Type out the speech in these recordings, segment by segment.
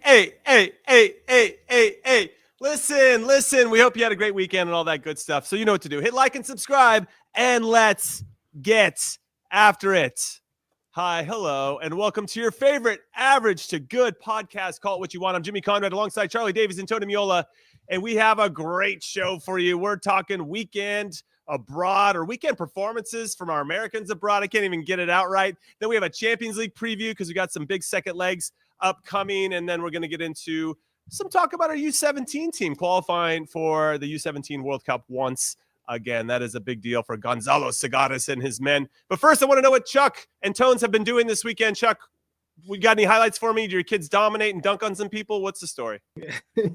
Hey. Listen. We hope you had a great weekend and all that good stuff. So you know what to do. Hit like and subscribe, and let's get after it. Hi, hello, and welcome to your favorite average to good podcast. Call it what you want. I'm Jimmy Conrad alongside Charlie Davies and Tony Meola, and we have a great show for you. We're talking weekend abroad or weekend performances from our Americans abroad. I can't even get it out right. Then we have a Champions League preview because we got some big second legs upcoming, and then we're going to get into some talk about our U17 team qualifying for the U17 World Cup once again. That is a big deal for Gonzalo Segares and his men. But first, I want to know what Chuck and Tones have been doing this weekend. Chuck, we got any highlights for me? Do your kids dominate and dunk on some people? What's the story?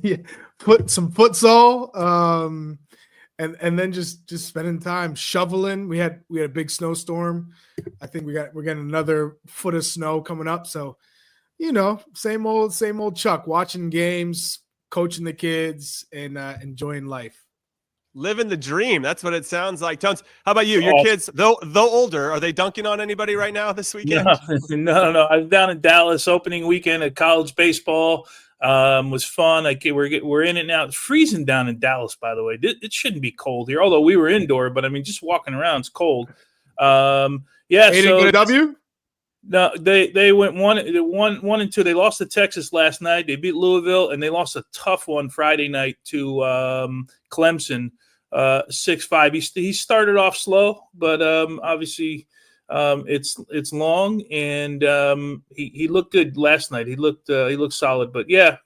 Yeah, put some futsal, and then just spending time shoveling. We had a big snowstorm. I think we're getting another foot of snow coming up. So, you know, same old Chuck, watching games, coaching the kids, and enjoying life. Living the dream. That's what it sounds like. Tones, how about you? Your kids, though older, are they dunking on anybody right now this weekend? No. I was down in Dallas opening weekend at college baseball. Was fun. We're in it now. It's freezing down in Dallas, by the way. It shouldn't be cold here, although we were indoor. But I mean, just walking around, it's cold. Yeah. They didn't get a W? No, they went one and two. They lost to Texas last night. They beat Louisville, and they lost a tough one Friday night to Clemson, 6-5. He started off slow, but obviously it's long, and he looked good last night. He looked solid. But yeah,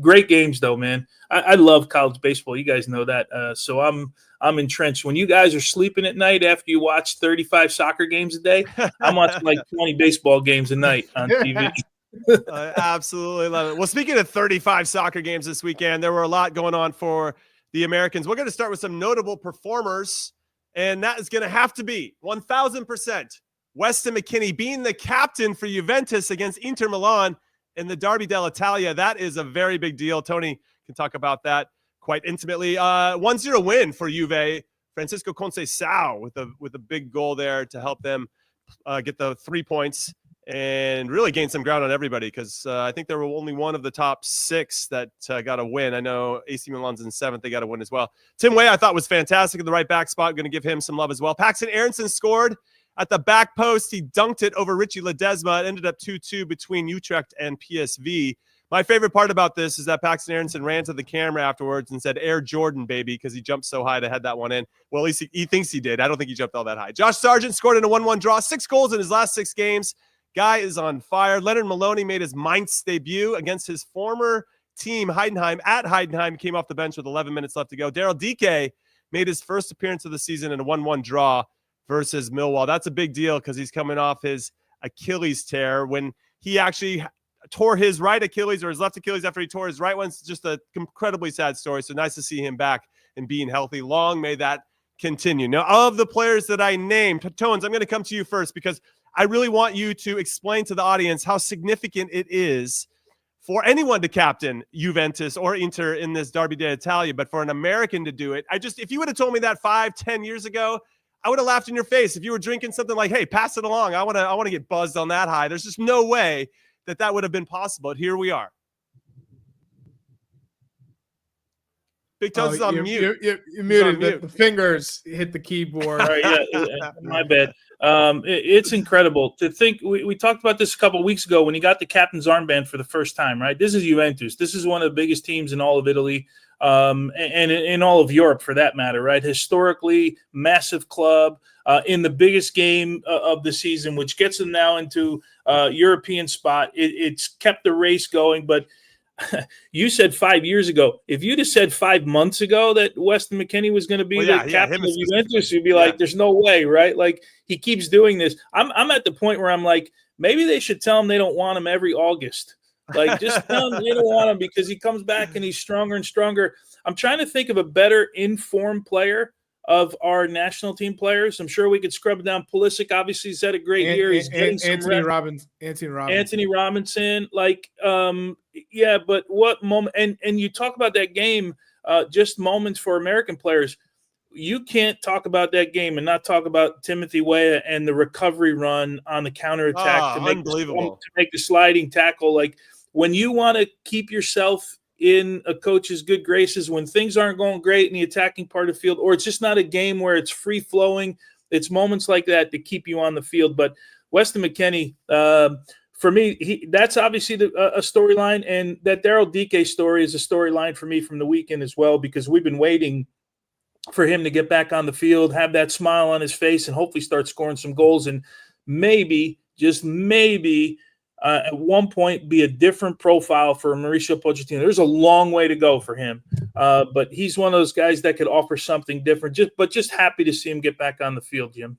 great games though, man. I love college baseball. You guys know that. So I'm entrenched. When you guys are sleeping at night after you watch 35 soccer games a day, I'm watching like 20 baseball games a night on TV. I absolutely love it. Well, speaking of 35 soccer games this weekend, there were a lot going on for the Americans. We're going to start with some notable performers, and that is going to have to be 1,000% Weston McKennie being the captain for Juventus against Inter Milan in the Derby dell'Italia. That is a very big deal. Tony can talk about that quite intimately. 1-0 win for Juve. Francisco Conceição with a big goal there to help them get the 3 points and really gain some ground on everybody, because I think there were only one of the top six that got a win. I know AC Milan's in seventh. They got a win as well. Tim Weah, I thought, was fantastic in the right back spot. Going to give him some love as well. Paxten Aaronson scored at the back post. He dunked it over Richie Ledesma. It ended up 2-2 between Utrecht and PSV. My favorite part about this is that Paxten Aaronson ran to the camera afterwards and said, "Air Jordan, baby," because he jumped so high to head that one in. Well, at least he thinks he did. I don't think he jumped all that high. Josh Sargent scored in a 1-1 draw, 6 goals in his last 6 games. Guy is on fire. Leonard Maloney made his Mainz debut against his former team, Heidenheim. At Heidenheim, came off the bench with 11 minutes left to go. Daryl Dike made his first appearance of the season in a 1-1 draw versus Millwall. That's a big deal because he's coming off his Achilles tear. When he actually tore his right Achilles or his left Achilles after he tore his right one, it's just an incredibly sad story. So nice to see him back and being healthy. Long may that continue. Now, of the players that I named, Tones, I'm going to come to you first because I really want you to explain to the audience how significant it is for anyone to captain Juventus or Inter in this Derby d'Italia, but for an American to do it. If you would have told me that 5-10 years ago, I would have laughed in your face. If you were drinking something like, "Hey, pass it along. I want to get buzzed on that high." There's just no way that would have been possible. But here we are. Big Tones is on mute. You're muted. The fingers hit the keyboard. All right, yeah, my bad. It's incredible to think. We talked about this a couple of weeks ago when he got the captain's armband for the first time, right? This is Juventus. This is one of the biggest teams in all of Italy, and in all of Europe for that matter, right? Historically, massive club in the biggest game of the season, which gets them now into European spot. It's kept the race going, but you said 5 years ago. If you'd have said 5 months ago that Weston McKennie was going to be the captain of Juventus, you'd be like, "There's no way," right? Like, he keeps doing this. I'm at the point where I'm like, maybe they should tell him they don't want him every August. Like, just tell him they don't want him because he comes back and he's stronger and stronger. I'm trying to think of a better informed player of our national team players. I'm sure we could scrub down. Pulisic obviously has had a great year. He's getting some Anthony Robinson. Like, yeah, but what moment? And you talk about that game, just moments for American players. You can't talk about that game and not talk about Timothy Weah and the recovery run on the counterattack to make the sliding tackle. Like, when you want to keep yourself in a coach's good graces, when things aren't going great in the attacking part of the field, or it's just not a game where it's free flowing, it's moments like that keep you on the field. But Weston McKennie, for me, that's obviously a storyline, and that Daryl Dike story is a storyline for me from the weekend as well, because we've been waiting for him to get back on the field, have that smile on his face, and hopefully start scoring some goals, and maybe, just maybe, at one point be a different profile for Mauricio Pochettino. There's a long way to go for him, but he's one of those guys that could offer something different. Just happy to see him get back on the field, Jim.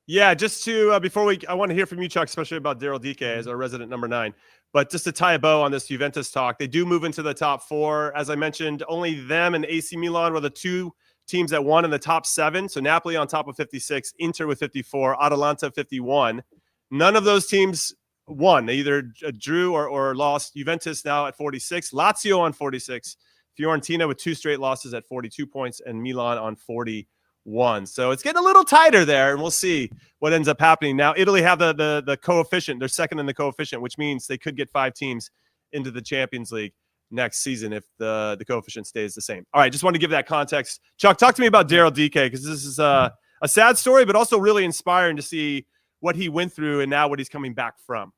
Yeah, just to I want to hear from you, Chuck, especially about Daryl Dike as our resident number 9. But just to tie a bow on this Juventus talk, they do move into the top 4. As I mentioned, only them and AC Milan were the 2 teams that won in the top 7. So Napoli on top of 56, Inter with 54, Atalanta 51. None of those teams won. They either drew or lost. Juventus now at 46, Lazio on 46, Fiorentina with 2 straight losses at 42 points, and Milan on 41. So it's getting a little tighter there, and we'll see what ends up happening. Now, Italy have the coefficient. They're second in the coefficient, which means they could get 5 teams into the Champions League next season if the coefficient stays the same. All right, just want to give that context. Chuck, talk to me about Daryl Dike, because this is a sad story, but also really inspiring to see what he went through and now what he's coming back from.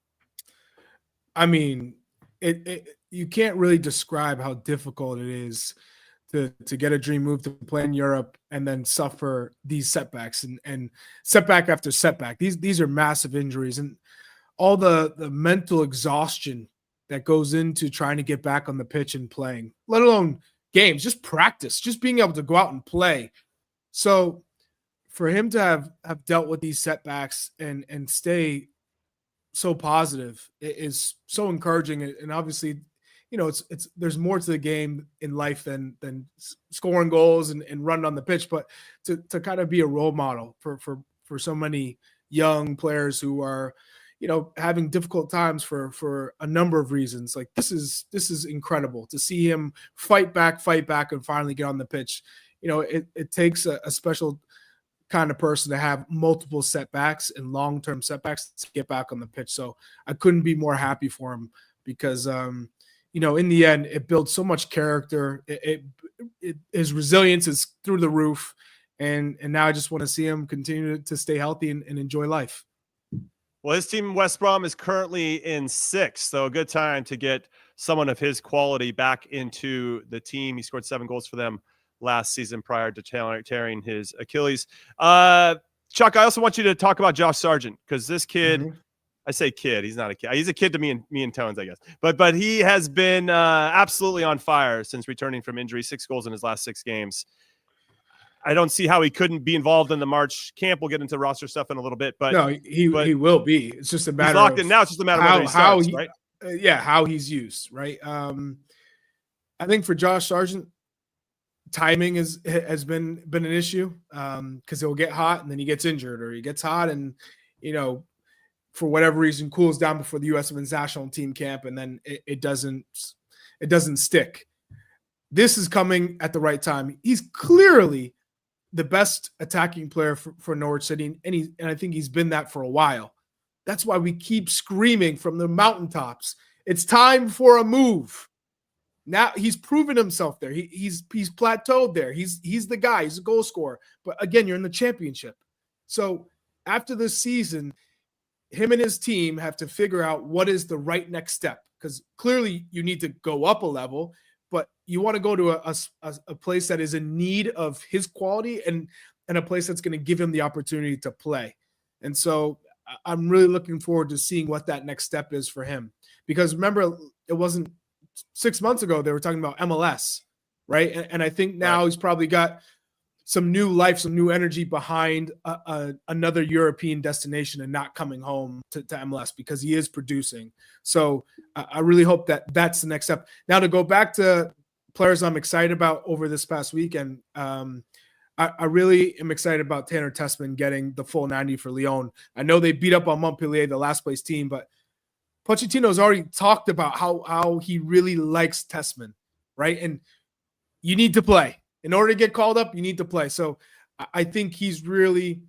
I mean, you can't really describe how difficult it is to get a dream move to play in Europe and then suffer these setbacks and setback after setback. These are massive injuries, and all the mental exhaustion that goes into trying to get back on the pitch and playing, let alone games, just practice, just being able to go out and play. So for him to have dealt with these setbacks and stay so positive is so encouraging. And obviously, you know, it's there's more to the game in life than scoring goals and running on the pitch, but to kind of be a role model for so many young players who are, you know, having difficult times for a number of reasons. Like this is incredible to see him fight back and finally get on the pitch. You know, it takes a special kind of person to have multiple setbacks and long-term setbacks to get back on the pitch. So I couldn't be more happy for him because, you know, in the end, it builds so much character. His resilience is through the roof. And now I just want to see him continue to stay healthy and enjoy life. Well, his team, West Brom, is currently in 6th, so a good time to get someone of his quality back into the team. He scored 7 goals for them last season prior to tearing his Achilles. Chuck, I also want you to talk about Josh Sargent, because this kid, I say kid, he's not a kid. He's a kid to me and Tones, I guess. But he has been absolutely on fire since returning from injury. 6 goals in his last 6 games. I don't see how he couldn't be involved in the March camp. We'll get into roster stuff in a little bit, but no, he will be. It's just a matter he's locked in now. It's just a matter of whether he starts, right? How he's used, right? I think for Josh Sargent, timing has been an issue because he'll get hot and then he gets injured, or he gets hot and, you know, for whatever reason cools down before the U.S. Men's national team camp, and then it doesn't stick. This is coming at the right time. He's clearly the best attacking player for Norwich City, and I think he's been that for a while. That's why we keep screaming from the mountaintops, it's time for a move. Now he's proven himself there. He's plateaued there. He's the guy. He's a goal scorer. But again, you're in the championship. So after this season, him and his team have to figure out what is the right next step, because clearly you need to go up a level, but you want to go to a place that is in need of his quality and a place that's going to give him the opportunity to play. And so I'm really looking forward to seeing what that next step is for him. Because remember, it wasn't 6 months ago they were talking about MLS, right? And I think now he's probably got some new life, some new energy behind another European destination and not coming home to MLS, because he is producing. So I really hope that that's the next step. Now, to go back to players I'm excited about over this past weekend, I really am excited about Tanner Tessman getting the full 90 for Lyon. I know they beat up on Montpellier, the last place team, but Pochettino has already talked about how he really likes Tessman, right? And you need to play. In order to get called up, you need to play. So I think he's really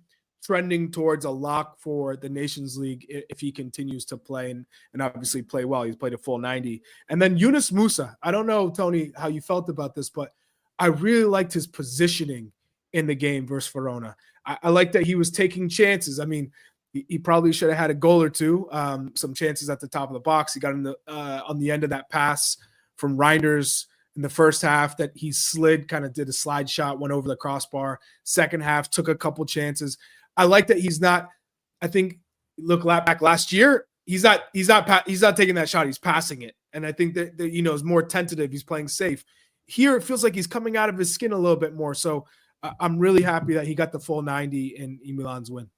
trending towards a lock for the Nations League if he continues to play and obviously play well. He's played a full 90. And then Yunus Musa. I don't know, Tony, how you felt about this, but I really liked his positioning in the game versus Verona. I like that he was taking chances. I mean, he probably should have had a goal or two, some chances at the top of the box. He got in on the end of that pass from Reinders in the first half that he slid, kind of did a slide shot, went over the crossbar. Second half, took a couple chances. I like that he's not. I think look back last year, he's not taking that shot. He's passing it, and I think that is more tentative. He's playing safe. Here, it feels like he's coming out of his skin a little bit more. So I'm really happy that he got the full 90 in Milan's win.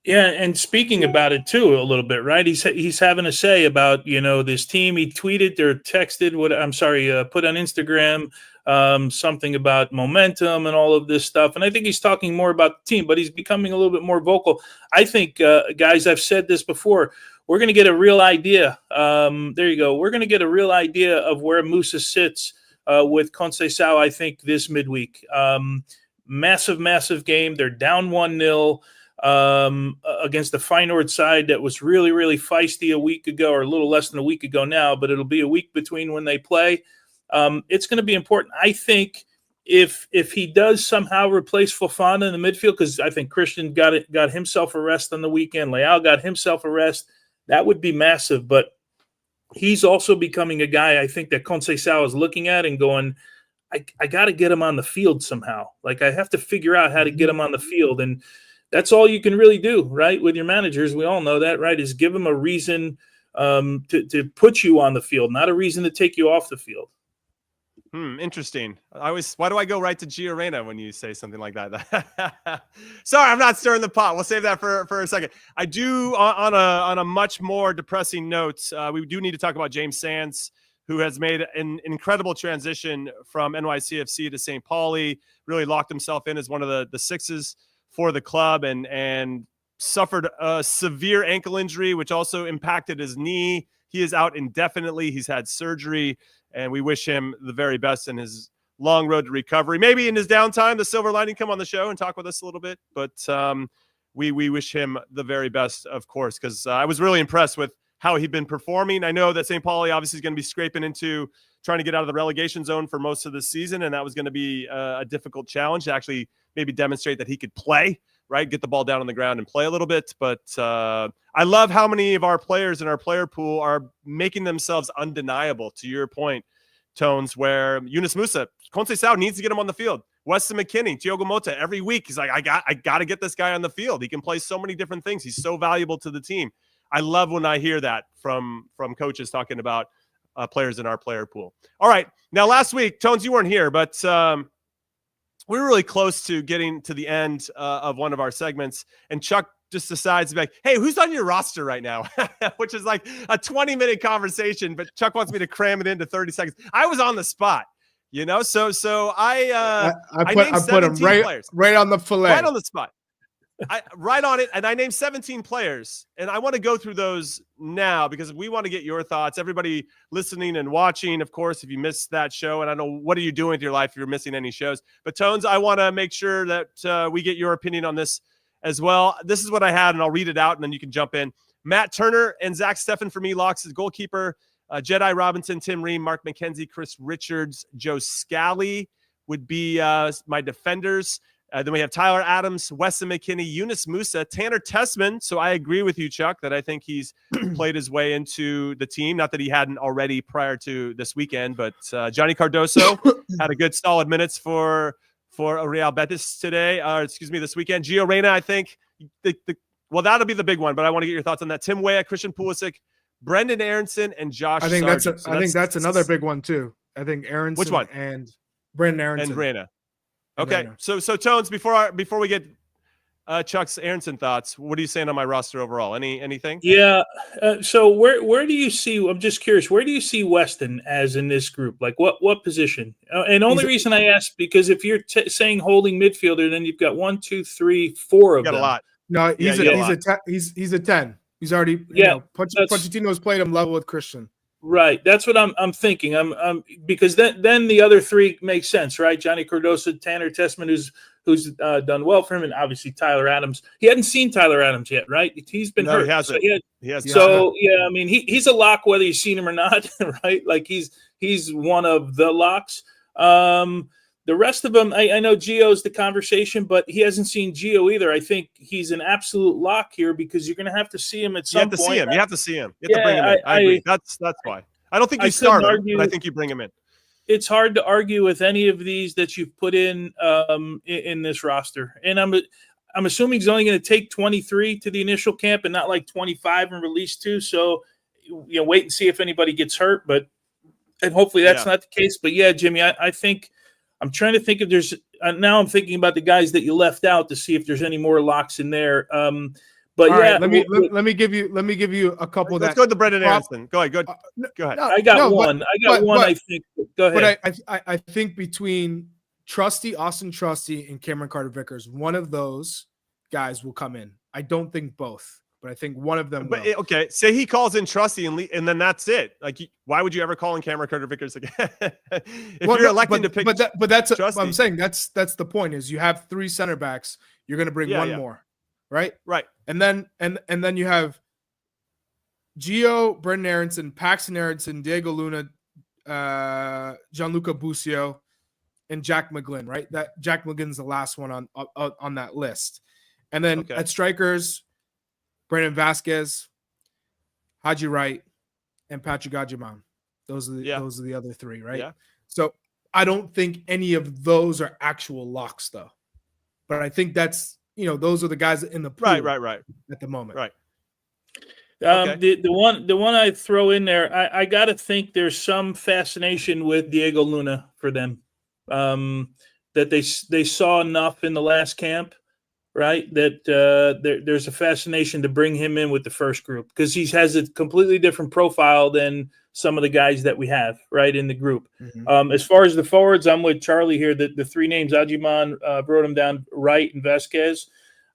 Yeah, and speaking about it too a little bit, right? He's having a say about this team. He tweeted or texted put on Instagram something about momentum and all of this stuff. And I think he's talking more about the team, but he's becoming a little bit more vocal. I think, guys, I've said this before. We're going to get a real idea. There you go. We're going to get a real idea of where Musa sits with Conceição, I think, this midweek. Massive game. They're down 1-0. Against the Feyenoord side that was really, really feisty a week ago, or a little less than a week ago now, but it'll be a week between when they play. It's going to be important. I think if he does somehow replace Fofana in the midfield, because I think Christian got himself a rest on the weekend, Leao got himself a rest, that would be massive. But he's also becoming a guy I think that Conceição is looking at and going, I got to get him on the field somehow. Like, I have to figure out how to get him on the field. And that's all you can really do, right? With your managers, we all know that, right? Is give them a reason to put you on the field, not a reason to take you off the field. Interesting. Why do I go right to Gio Reyna when you say something like that? Sorry, I'm not stirring the pot. We'll save that for a second. I do on a much more depressing note. We do need to talk about James Sands, who has made an incredible transition from NYCFC to St. Pauli. Really locked himself in as one of the sixes for the club, and suffered a severe ankle injury, which also impacted his knee. He is out indefinitely. He's had surgery, and we wish him the very best in his long road to recovery. Maybe in his downtime, the silver lining, come on the show and talk with us a little bit. But we wish him the very best, of course, because I was really impressed with how he'd been performing. I know that St. Pauli obviously is going to be scraping into trying to get out of the relegation zone for most of the season, and that was going to be a difficult challenge to actually maybe demonstrate that he could play, right? Get the ball down on the ground and play a little bit. But I love how many of our players in our player pool are making themselves undeniable, to your point, Tones, where Yunus Musa, Conceição needs to get him on the field. Weston McKennie, Thiago Motta, every week he's like, I got to get this guy on the field. He can play so many different things. He's so valuable to the team. I love when I hear that from coaches talking about players in our player pool. All right. Now, last week, Tones, you weren't here, but we were really close to getting to the end of one of our segments, and Chuck just decides to be like, hey, who's on your roster right now? Which is like a 20-minute conversation, but Chuck wants me to cram it into 30 seconds. I was on the spot, so I put him right on the fillet. Right on the spot. Right on it, and I named 17 players, and I want to go through those now because we want to get your thoughts. Everybody listening and watching, of course, if you missed that show, and I know what are you doing with your life if you're missing any shows. But Tones, I want to make sure that we get your opinion on this as well. This is what I had, and I'll read it out, and then you can jump in. Matt Turner and Zach Steffen for me locks as goalkeeper. Jedi Robinson, Tim Ream, Mark McKenzie, Chris Richards, Joe Scally would be my defenders. Then we have Tyler Adams, Weston McKennie, Yunus Musa, Tanner Tessman. So I agree with you, Chuck, that I think he's played his way into the team. Not that he hadn't already prior to this weekend, but Johnny Cardoso had a good solid minutes for Real Betis today. This weekend. Gio Reyna, I think. That'll be the big one, but I want to get your thoughts on that. Tim Weah, Christian Pulisic, Brenden Aaronson, and Josh Sargent. I think that's another big one too. I think Aaronson. Which one? And Brenden Aaronson. And Reyna. Okay, so Tones, before we get Chuck's Aaronson thoughts, what are you saying on my roster overall? Anything? Yeah. So where do you see? I'm just curious. Where do you see Weston as in this group? Like what position? And only reason I ask because if you're saying holding midfielder, then you've got 1, 2, 3, 4 of them. Got a lot. No, he's a 10. He's a 10. He's already. Pochettino has played him level with Christian. Right. That's what I'm thinking. I'm because then the other three make sense, right? Johnny Cardoso, Tanner Tessman, who's done well for him, and obviously Tyler Adams. He hadn't seen Tyler Adams yet, right? He's been hurt. He hasn't. So he hasn't. So yeah, I mean he's a lock whether you've seen him or not, right? Like he's one of the locks. The rest of them, I know Gio's the conversation, but he hasn't seen Gio either. I think he's an absolute lock here because you're going to have to see him at some point. You have to see him. You have to bring him in. I agree. That's why. I don't think you start him, but I think you bring him in. It's hard to argue with any of these that you've put in this roster. And I'm assuming he's only going to take 23 to the initial camp and not like 25 and release 2. So, wait and see if anybody gets hurt. And hopefully that's not the case. But yeah, Jimmy, I think – I'm trying to think if there's now I'm thinking about the guys that you left out to see if there's any more locks in there. But all yeah, right, let me give you a couple. Let's go to Brenden Aaronson. Go ahead. Go ahead. I got one. I think. Go ahead. But I think between Austin Trusty, and Cameron Carter-Vickers, one of those guys will come in. I don't think both, but I think one of them. But okay, say he calls in Trusty and then that's it. Like, why would you ever call in Cameron Carter-Vickers again? You're elected to pick, but that's what I'm saying. That's the point. Is you have 3 center backs. You're going to bring one more, right? Right. And then you have Gio, Brenden Aaronson, Paxten Aaronson, Diego Luna, Gianluca Busio, and Jack McGlynn. Right. That Jack McGlynn's the last one on that list. And then at strikers, Brandon Vasquez, Haji Wright, and Patrick Adjiman. Those are the other 3, right? Yeah. So I don't think any of those are actual locks, though. But I think that's those are the guys in the pool right at the moment. Right. The one I throw in there, I got to think there's some fascination with Diego Luna for them, that they saw enough in the last camp. Right, that there's a fascination to bring him in with the first group because he has a completely different profile than some of the guys that we have right in the group. Mm-hmm. As far as the forwards, I'm with Charlie here. The 3 names, Adjiman, wrote them down, Wright and Vasquez.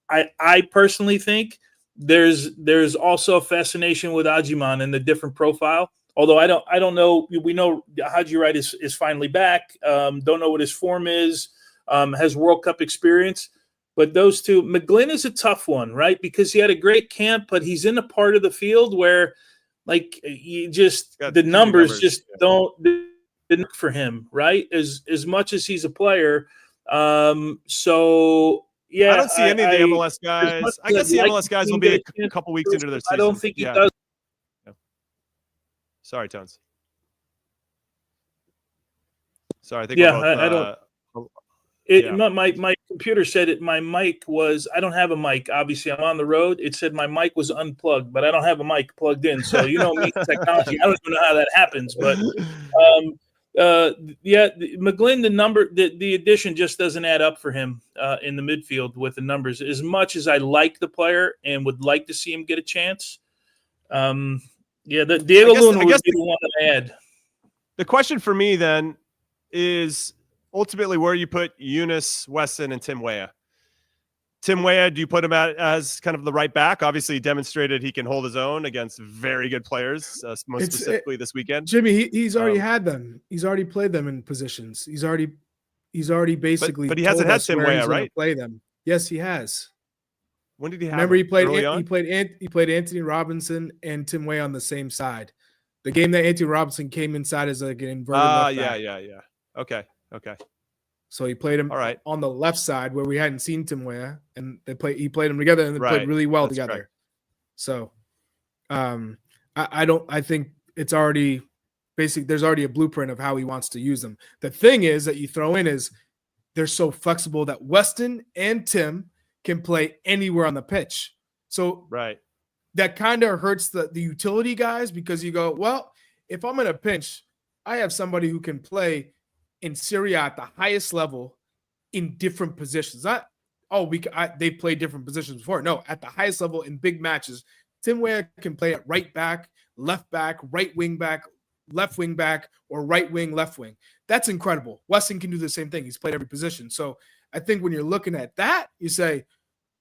I personally think there's also a fascination with Adjiman and the different profile. Although I don't know. We know Haji Wright is finally back. Don't know what his form is. Has World Cup experience. But those 2, McGlynn is a tough one, right? Because he had a great camp, but he's in a part of the field where, like, the numbers just don't for him, right? As much as he's a player. So yeah, I don't see any of the MLS guys. I guess the MLS guys will be a couple weeks into their season. I don't think he does. Yeah. Sorry, Tones. Sorry, I think I don't. My computer said it. My mic was. I don't have a mic. Obviously, I'm on the road. It said my mic was unplugged, but I don't have a mic plugged in. So me, technology. I don't even know how that happens. But McGlynn, the addition just doesn't add up for him in the midfield with the numbers. As much as I like the player and would like to see him get a chance, the Diego Luna would be the one to add. The question for me then is, ultimately, where you put Eunice, Weston, and Tim Weah. Tim Weah, do you put him as kind of the right back? Obviously, he demonstrated he can hold his own against very good players, most specifically this weekend. Jimmy, he's already had them. He's already played them in positions. He's already basically. But he hasn't had Tim Weah, right? Play them. Yes, he has. When did he have? Remember, he played Anthony Robinson and Tim Weah on the same side. The game that Anthony Robinson came inside as like an inverted left back. Yeah. Okay. So he played him on the left side where we hadn't seen Tim Weah, and he played them together and they played really well together. Correct. So I think it's already there's already a blueprint of how he wants to use them. The thing is that you throw in is they're so flexible that Weston and Tim can play anywhere on the pitch. So that kind of hurts the utility guys because you go, well, if I'm in a pinch, I have somebody who can play in Serie A at the highest level in different positions. They play different positions before. No, at the highest level in big matches, Tim Weah can play at right back, right wing back, left wing back, or right wing, left wing. That's incredible. Weston can do the same thing. He's played every position. So I think when you're looking at that, you say,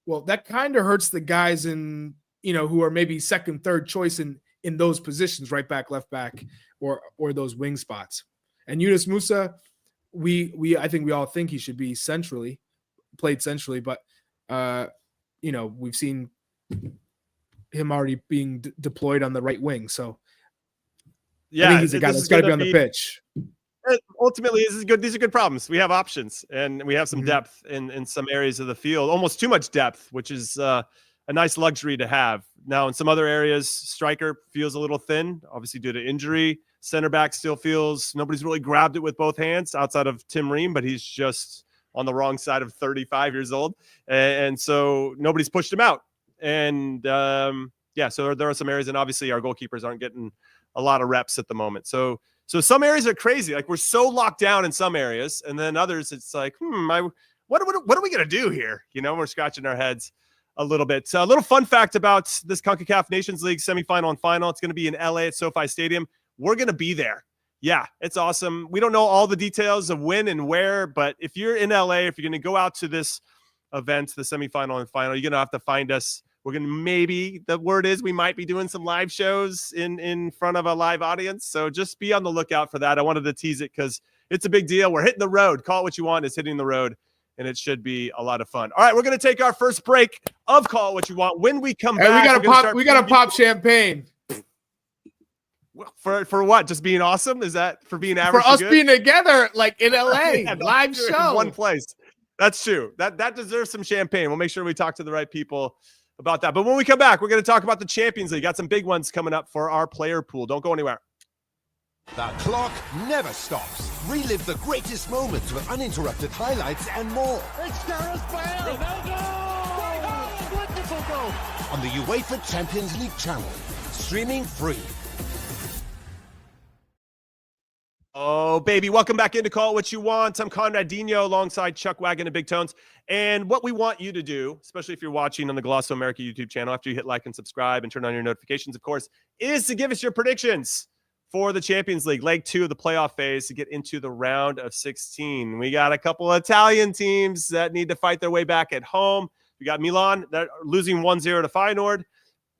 well, that kind of hurts the guys who are maybe second, third choice in in those positions, right back, left back, or those wing spots. And Yunus Musa, I think we all think he should be played centrally, but we've seen him already being deployed on the right wing. So I think he's a guy that's got to be on the pitch. Ultimately, this is good. These are good problems. We have options, and we have some depth in some areas of the field, almost too much depth, which is a nice luxury to have. Now, in some other areas, striker feels a little thin, obviously due to injury. Center back still feels nobody's really grabbed it with both hands outside of Tim Ream, but he's just on the wrong side of 35 years old. And so nobody's pushed him out. And so there are some areas, and obviously our goalkeepers aren't getting a lot of reps at the moment. So some areas are crazy. Like, we're so locked down in some areas, and then others it's like, what are we going to do here? We're scratching our heads a little bit. So a little fun fact about this CONCACAF Nations League semifinal and final. It's going to be in LA at SoFi Stadium. We're going to be there. Yeah, it's awesome. We don't know all the details of when and where, but if you're in LA, if you're going to go out to this event, the semifinal and final, you're going to have to find us. We're going to the word is we might be doing some live shows in front of a live audience. So just be on the lookout for that. I wanted to tease it because it's a big deal. We're hitting the road. Call it what you want. It's hitting the road, and it should be a lot of fun. All right, we're going to take our first break of Call It What You Want. When we come back, we got to pop champagne. For what? Just being awesome? Is that for being average? For us being together, like in LA, live show. In one place. That's true. That deserves some champagne. We'll make sure we talk to the right people about that. But when we come back, we're going to talk about the Champions League. Got some big ones coming up for our player pool. Don't go anywhere. The clock never stops. Relive the greatest moments with uninterrupted highlights and more. It's Gareth Bale. Ronaldo. Wonderful goal. On the UEFA Champions League channel. Streaming free. Oh, baby. Welcome back in to Call It What You Want. I'm Conradinho alongside Chuck Wagon and Big Tones. And what we want you to do, especially if you're watching on the Glosso America YouTube channel, after you hit like and subscribe and turn on your notifications, of course, is to give us your predictions for the Champions League, leg 2 of the playoff phase to get into the round of 16. We got a couple of Italian teams that need to fight their way back at home. We got Milan, that are losing 1-0 to Feyenoord.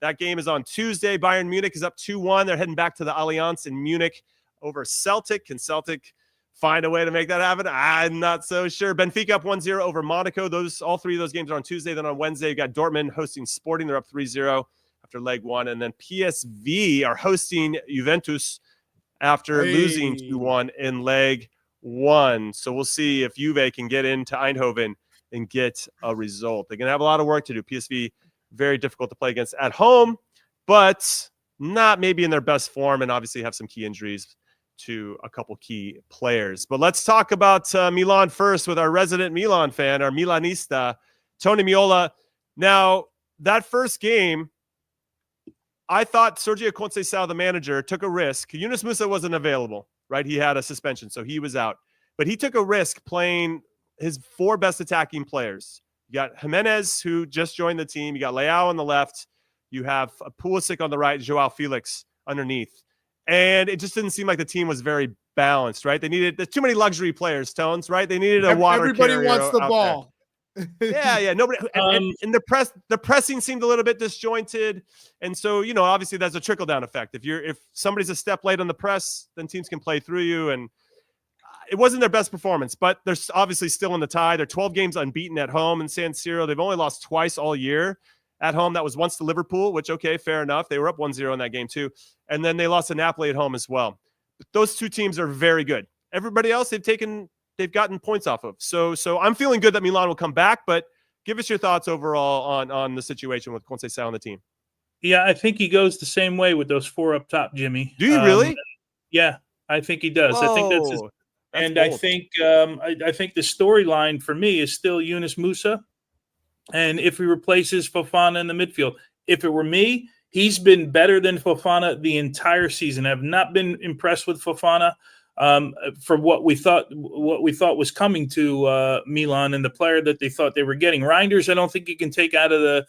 That game is on Tuesday. Bayern Munich is up 2-1. They're heading back to the Allianz in Munich over Celtic. Can Celtic find a way to make that happen? I'm not so sure. Benfica up 1-0 over Monaco. All three of those games are on Tuesday. Then on Wednesday, you got Dortmund hosting Sporting. They're up 3-0 after leg 1. And then PSV are hosting Juventus after losing 2-1 in leg 1. So we'll see if Juve can get into Eindhoven and get a result. They're going to have a lot of work to do. PSV, very difficult to play against at home, but not maybe in their best form, and obviously have some key injuries to a couple key players. But let's talk about Milan first with our resident Milan fan, our Milanista, Tony Meola. Now, that first game, I thought Sergio Conceição, the manager, took a risk. Yunus Musa wasn't available, right? He had a suspension, so he was out. But he took a risk playing his 4 best attacking players. You got Jimenez, who just joined the team. You got Leao on the left. You have Pulisic on the right, Joao Felix underneath. And it just didn't seem like the team was very balanced, right? There's too many luxury players, Tones, right? They needed a water Everybody carrier wants the ball. Yeah. Nobody. And the pressing seemed a little bit disjointed. And so, obviously there's a trickle down effect. If somebody's a step late on the press, then teams can play through you. And it wasn't their best performance, but they're obviously still in the tie. They're 12 games unbeaten at home in San Siro. They've only lost twice all year at home. That was once to Liverpool, which, okay, fair enough. They were up 1-0 in that game too. And then they lost to Napoli at home as well. But those two teams are very good. Everybody else they've gotten points off of. So I'm feeling good that Milan will come back, but give us your thoughts overall on the situation with Conceição and the team. Yeah, I think he goes the same way with those 4 up top, Jimmy. Do you really? Yeah, I think he does. Whoa, I think that's his, and bold. I think the storyline for me is still Yunus Musa. And if he replaces Fofana in the midfield, if it were me, he's been better than Fofana the entire season. I've not been impressed with Fofana for what we thought was coming to Milan and the player that they thought they were getting. Reinders, I don't think you can take out of the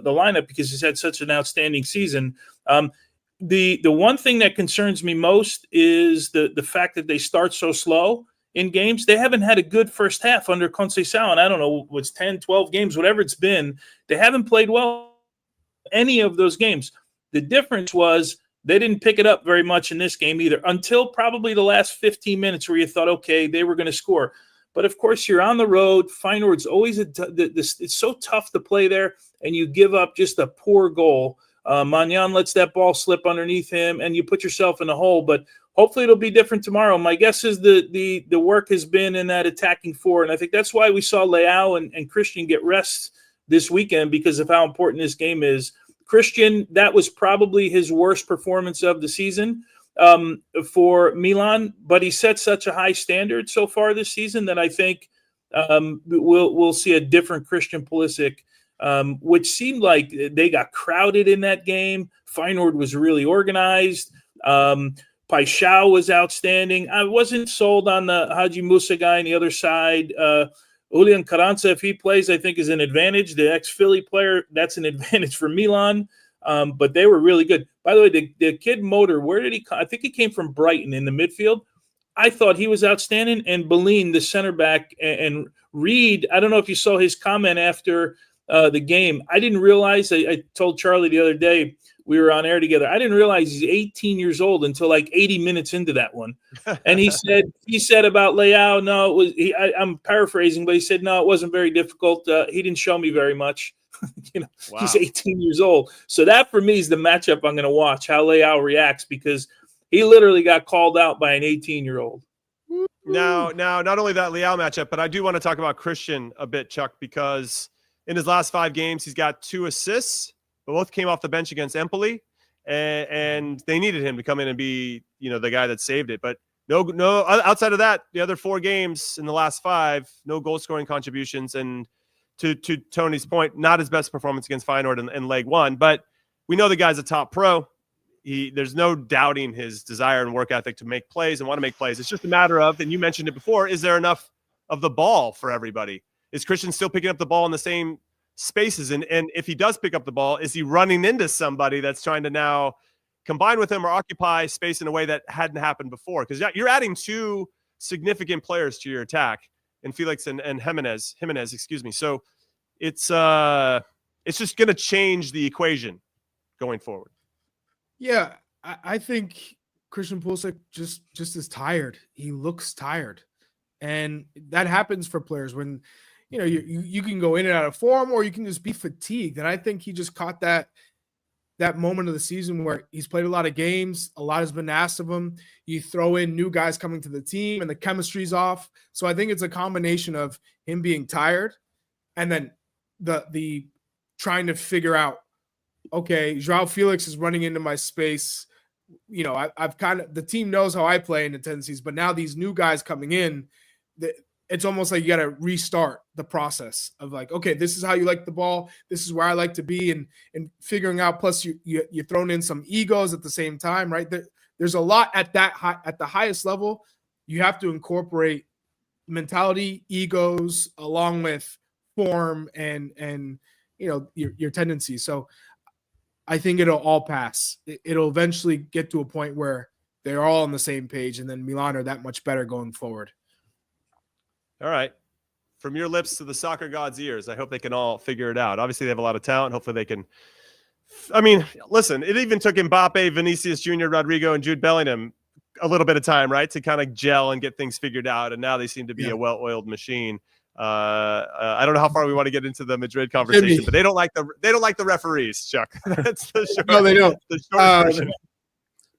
lineup because he's had such an outstanding season. The one thing that concerns me most is the fact that they start so slow in games. They haven't had a good first half under Conceição, and I don't know, what's 10, 12 games, whatever it's been. They haven't played well any of those games. The difference was They didn't pick it up very much in this game either, until probably the last 15 minutes where you thought, okay, they were going to score. But, of course, you're on the road. Feyenoord's always it's so tough to play there, and you give up just a poor goal. Magnan lets that ball slip underneath him, and you put yourself in a hole. But hopefully it'll be different tomorrow. My guess is the work has been in that attacking four, and I think that's why we saw Leao and Christian get rest this weekend, because of how important this game is. Christian, that was probably his worst performance of the season for Milan, but he set such a high standard so far this season that I think we'll see a different Christian Pulisic, which seemed like they got crowded in that game. Feyenoord was really organized. Paixão was outstanding. I wasn't sold on the Haji Musa guy on the other side. Julian Carranza, if he plays, I think is an advantage. The ex-Philly player, that's an advantage for Milan. But they were really good. By the way, the kid Motor, where did he come? I think he came from Brighton in the midfield. I thought he was outstanding. And Belin, the center back, and Reed, I don't know if you saw his comment after the game. I didn't realize, I told Charlie the other day, we were on air together, I didn't realize he's 18 years old until like 80 minutes into that one. And he said about Leao, no, it was, I'm paraphrasing, but he said, no, it wasn't very difficult. He didn't show me very much. Wow. He's 18 years old. So that for me is the matchup I'm going to watch, how Leao reacts, because he literally got called out by an 18-year-old. Now, not only that Leao matchup, but I do want to talk about Christian a bit, Chuck, because in his last 5 games, he's got 2 assists. Both came off the bench against Empoli, and they needed him to come in and be, the guy that saved it. But no, outside of that, the other 4 games in the last 5, no goal scoring contributions. And to Tony's point, not his best performance against Feyenoord in leg 1, but we know the guy's a top pro. There's no doubting his desire and work ethic to make plays and want to make plays. It's just a matter of, and you mentioned it before, is there enough of the ball for everybody? Is Christian still picking up the ball in the same spaces? And if he does pick up the ball, is he running into somebody that's trying to now combine with him or occupy space in a way that hadn't happened before? Because you're adding 2 significant players to your attack, and Felix and Jimenez, excuse me. So it's just going to change the equation going forward. Yeah, I think Christian Pulisic just is tired. He looks tired, and that happens for players when you can go in and out of form, or you can just be fatigued. And I think he just caught that moment of the season where he's played a lot of games. A lot has been asked of him. You throw in new guys coming to the team and the chemistry's off. So I think it's a combination of him being tired and then the trying to figure out, okay, João Felix is running into my space. I've the team knows how I play in the tendencies, but now these new guys coming in, it's almost like you got to restart the process of like, okay, this is how you like the ball. This is where I like to be, and figuring out. Plus, you're throwing in some egos at the same time, right? There's a lot at the highest level. You have to incorporate mentality, egos, along with form and your tendencies. So I think it'll all pass. It'll eventually get to a point where they're all on the same page, and then Milan are that much better going forward. All right. From your lips to the soccer god's ears, I hope they can all figure it out. Obviously, they have a lot of talent. Hopefully they can. I mean, listen, it even took Mbappe, Vinicius Jr., Rodrigo, and Jude Bellingham a little bit of time, right, to kind of gel and get things figured out. And now they seem to be a well-oiled machine. I don't know how far we want to get into the Madrid conversation, but they don't like the referees, Chuck. That's the short. No, they don't. The short version.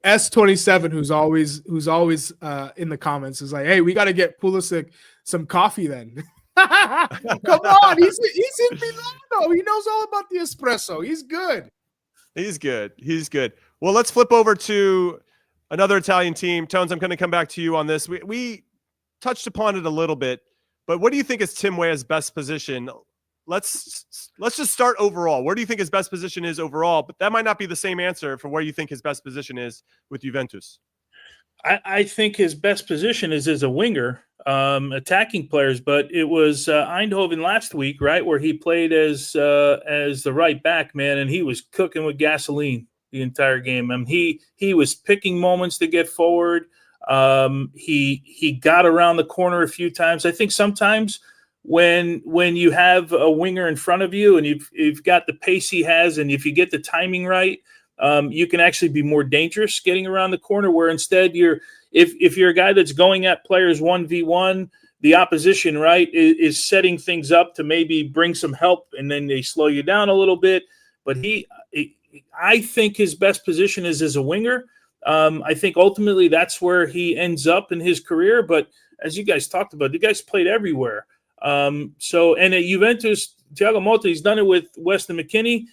S27, who's always in the comments, is like, hey, we got to get Pulisic some coffee then. Come on, he's in Milano. He knows all about the espresso. He's good. He's good. Well, let's flip over to another Italian team. Tones, I'm going to come back to you on this. We touched upon it a little bit, but what do you think is Tim Weah's best position? Let's just start overall. Where do you think his best position is overall? But that might not be the same answer for where you think his best position is with Juventus. I think his best position is as a winger, attacking players. But it was Eindhoven last week, right, where he played as the right back, man, and he was cooking with gasoline the entire game. I mean, he was picking moments to get forward. He got around the corner a few times. I think sometimes when you have a winger in front of you and you've got the pace he has, and if you get the timing right, you can actually be more dangerous getting around the corner, where instead if you're a guy that's going at players 1v1, the opposition, right, is setting things up to maybe bring some help, and then they slow you down a little bit. But I think his best position is as a winger. I think ultimately that's where he ends up in his career. But as you guys talked about, the guy's played everywhere. And at Juventus, Thiago Motta, he's done it with Weston McKennie.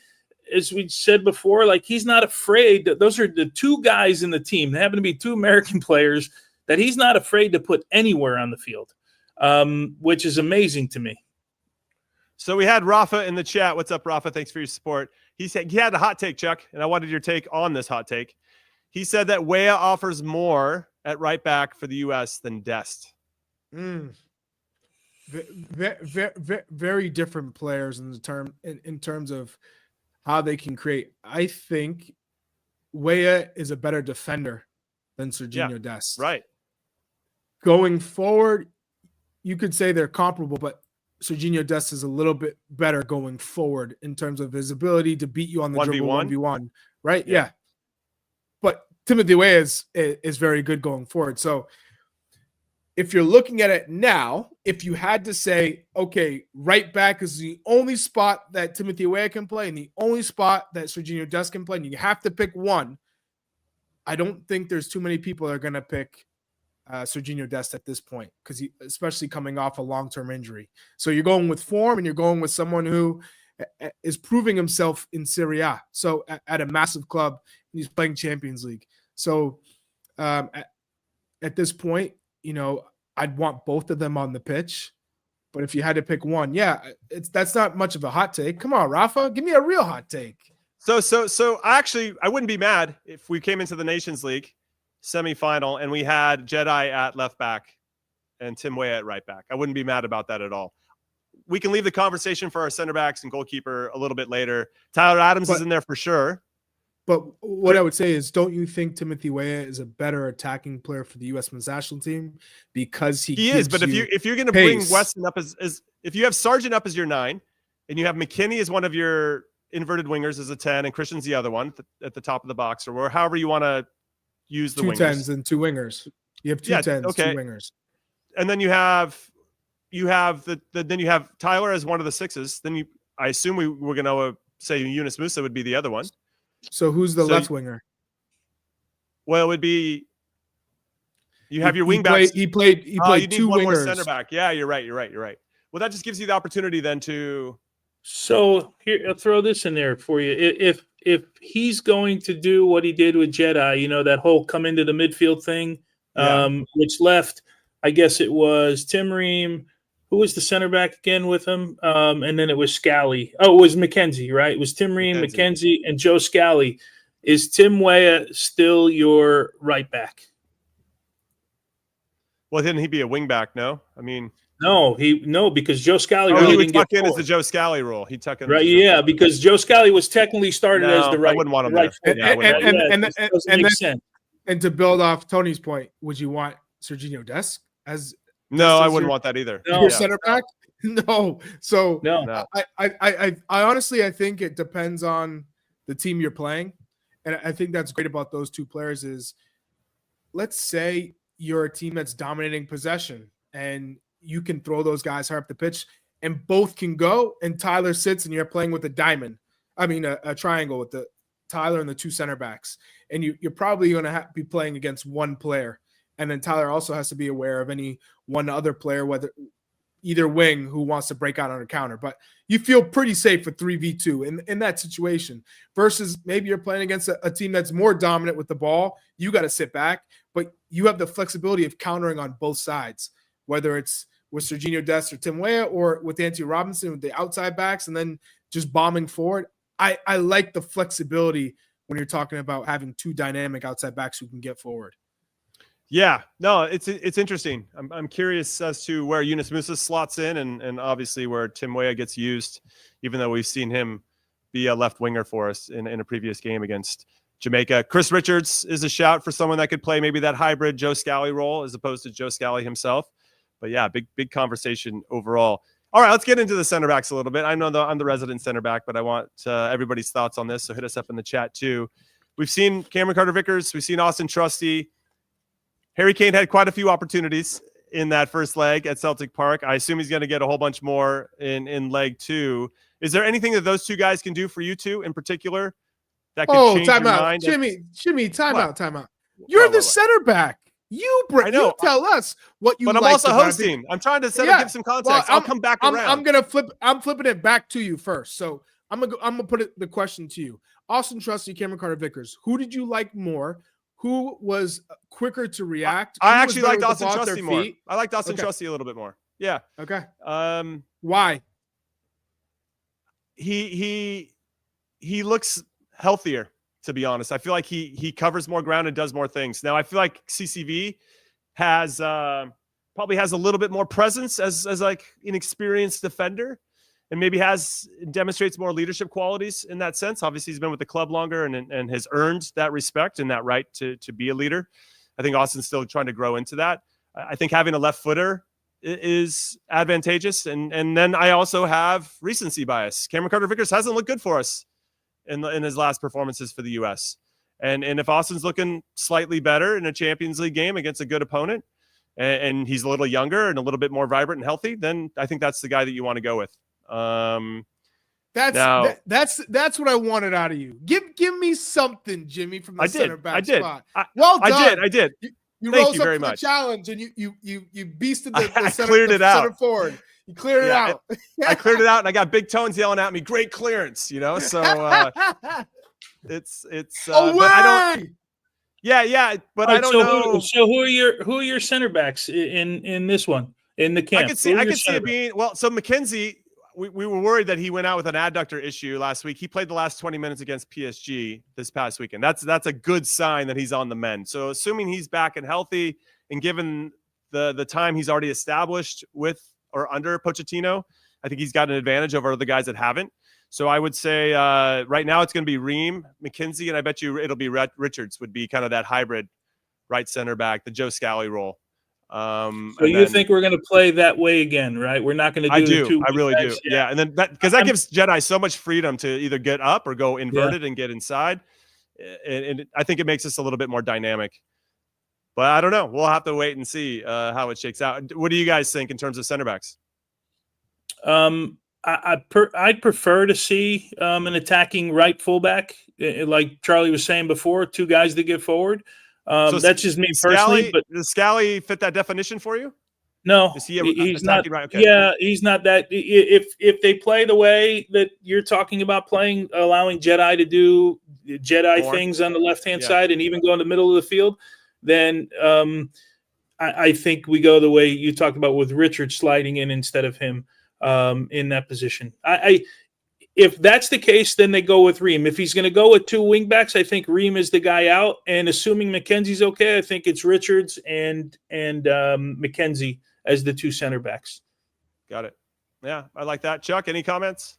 As we said before, like, he's not afraid. Those are the two guys in the team. They happen to be two American players that he's not afraid to put anywhere on the field, which is amazing to me. So we had Rafa in the chat. What's up, Rafa? Thanks for your support. He said he had a hot take, Chuck, and I wanted your take on this hot take. He said that Weah offers more at right back for the U.S. than Dest. Very different players in terms of how they can create. I think Weah is a better defender than Serginho Dest. Right. Going forward, you could say they're comparable, but Serginho Dest is a little bit better going forward in terms of his ability to beat you on the dribble 1v1, right? Yeah. But Timothy Weah is very good going forward. So if you're looking at it now, if you had to say, okay, right back is the only spot that Timothy Weah can play and the only spot that Serginho Dest can play, and you have to pick one, I don't think there's too many people that are going to pick Serginho Dest at this point, because especially coming off a long-term injury. So you're going with form, and you're going with someone who is proving himself in Serie A. So at a massive club, and he's playing Champions League. So at this point, I'd want both of them on the pitch. But if you had to pick one, that's not much of a hot take. Come on, Rafa, give me a real hot take. So actually, I wouldn't be mad if we came into the Nations League semifinal and we had Jedi at left back and Tim Weah at right back. I wouldn't be mad about that at all. We can leave the conversation for our center backs and goalkeeper a little bit later. Tyler Adams is in there for sure. But what I would say is, don't you think Timothy Weah is a better attacking player for the U.S. men's national team because he is? But if you're going to bring Weston up as if you have Sargent up as your 9, and you have McKennie as one of your inverted wingers as a 10, and Christian's the other one at the top of the box, or however you want to use the two wingers. 10s and 2 wingers. You have 2 10s, okay. 2 wingers, and then you have then you have Tyler as one of the 6s. Then I assume we're going to say Yunus Musa would be the other one. So who's the left winger? Well, it would be you have your wing backs. He played you 2 need one wingers. more center back. Yeah, you're right. Well, that just gives you the opportunity then to. So here, I'll throw this in there for you. If he's going to do what he did with Jedi, that whole come into the midfield thing, which left, I guess it was Tim Ream. Who was the center back again with him? And then it was Scally. Oh, it was McKenzie, right? It was Tim Ream, McKenzie, and Joe Scally. Is Tim Weah still your right back? Well, didn't he be a wing back? No, I mean, no, because Joe Scally he didn't would tuck get in as the Joe Scally rule. He'd tuck in, right? Yeah, because Joe Scally was technically started as the right. I wouldn't want him there. And to build off Tony's point, would you want Serginho Dest as? No, I wouldn't want that either. Your center back? No. So no. I honestly, I think it depends on the team you're playing. And I think that's great about those two players is, let's say you're a team that's dominating possession and you can throw those guys high up the pitch and both can go, and Tyler sits and you're playing with a diamond. I mean, a triangle with the Tyler and the 2 center backs. And you're probably going to be playing against one player. And then Tyler also has to be aware of any one other player, whether either wing, who wants to break out on a counter. But you feel pretty safe with 3v2 in that situation versus maybe you're playing against a team that's more dominant with the ball. You got to sit back, but you have the flexibility of countering on both sides, whether it's with Serginho Dest or Tim Weah or with Anthony Robinson with the outside backs and then just bombing forward. I like the flexibility when you're talking about having 2 dynamic outside backs who can get forward. Yeah, no, it's interesting. I'm curious as to where Yunus Musa slots in and obviously where Tim Weah gets used, even though we've seen him be a left winger for us in a previous game against Jamaica. Chris Richards is a shout for someone that could play maybe that hybrid Joe Scally role as opposed to Joe Scally himself. But yeah, big conversation overall. All right, let's get into the center backs a little bit. I know I'm the resident center back, but I want everybody's thoughts on this, so hit us up in the chat too. we've seen Cameron Carter-Vickers, we've seen Austin Trusty. Harry Kane had quite a few opportunities in that first leg at Celtic Park. I assume he's going to get a whole bunch more in leg 2. Is there anything that those two guys can do for you two in particular that could change your mind? Jimmy, time out. You're the center back. You tell us what you but I'm like also hosting. I'm trying to give some context. I'll come back around. I'm flipping it back to you first. So I'm gonna put the question to you. Austin Trusty, Cameron Carter-Vickers. Who did you like more? Who was quicker to react? I actually liked Austin Trusty more. I liked Austin Trusty a little bit more. Yeah. Okay. Why? He looks healthier, to be honest. I feel like he covers more ground and does more things. Now I feel like CCV has probably has a little bit more presence as like an experienced defender, and maybe demonstrates more leadership qualities in that sense. Obviously, he's been with the club longer and has earned that respect and that right to be a leader. I think Austin's still trying to grow into that. I think having a left footer is advantageous. And then I also have recency bias. Cameron Carter-Vickers hasn't looked good for us in his last performances for the U.S. And if Austin's looking slightly better in a Champions League game against a good opponent, and he's a little younger and a little bit more vibrant and healthy, then I think that's the guy that you want to go with. That's what I wanted out of you. Give me something, Jimmy, from the center back spot. Well done. I did. You Thank rose you up very to much. The challenge, and you beasted the center, cleared it out. Center forward. You cleared it out. I cleared it out, and I got big tones yelling at me. Great clearance, So it's. Away! But I don't. Yeah, but I don't know. So who are your center backs in this one in the camp? I could see it being so McKenzie. We were worried that he went out with an adductor issue last week. He played the last 20 minutes against PSG this past weekend. That's a good sign that he's on the mend. So assuming he's back and healthy, and given the time he's already established with or under Pochettino, I think he's got an advantage over the guys that haven't. So I would say right now it's going to be Ream, McKenzie, and I bet you it'll be Richards would be kind of that hybrid right center back, the Joe Scally role. So you think we're going to play that way again, right? We're not going to do I really do. Yeah. And then that gives Jedi so much freedom to either get up or go inverted and get inside. And I think it makes us a little bit more dynamic. But I don't know. We'll have to wait and see how it shakes out. What do you guys think in terms of center backs? I'd prefer to see an attacking right fullback, like Charlie was saying before, two guys that get forward. So that's just me personally. But does Scally fit that definition for you? No, he's not. Right? Okay. Yeah, he's not that. If they play the way that you're talking about playing, allowing Jedi to do Jedi things on the left-hand side and even go in the middle of the field, then I think we go the way you talked about with Richard sliding in instead of him in that position. If that's the case, then they go with Ream. If he's going to go with two wingbacks, I think Ream is the guy out. And assuming McKenzie's okay, I think it's Richards and McKenzie as the two center backs. Got it. Yeah, I like that. Chuck, any comments?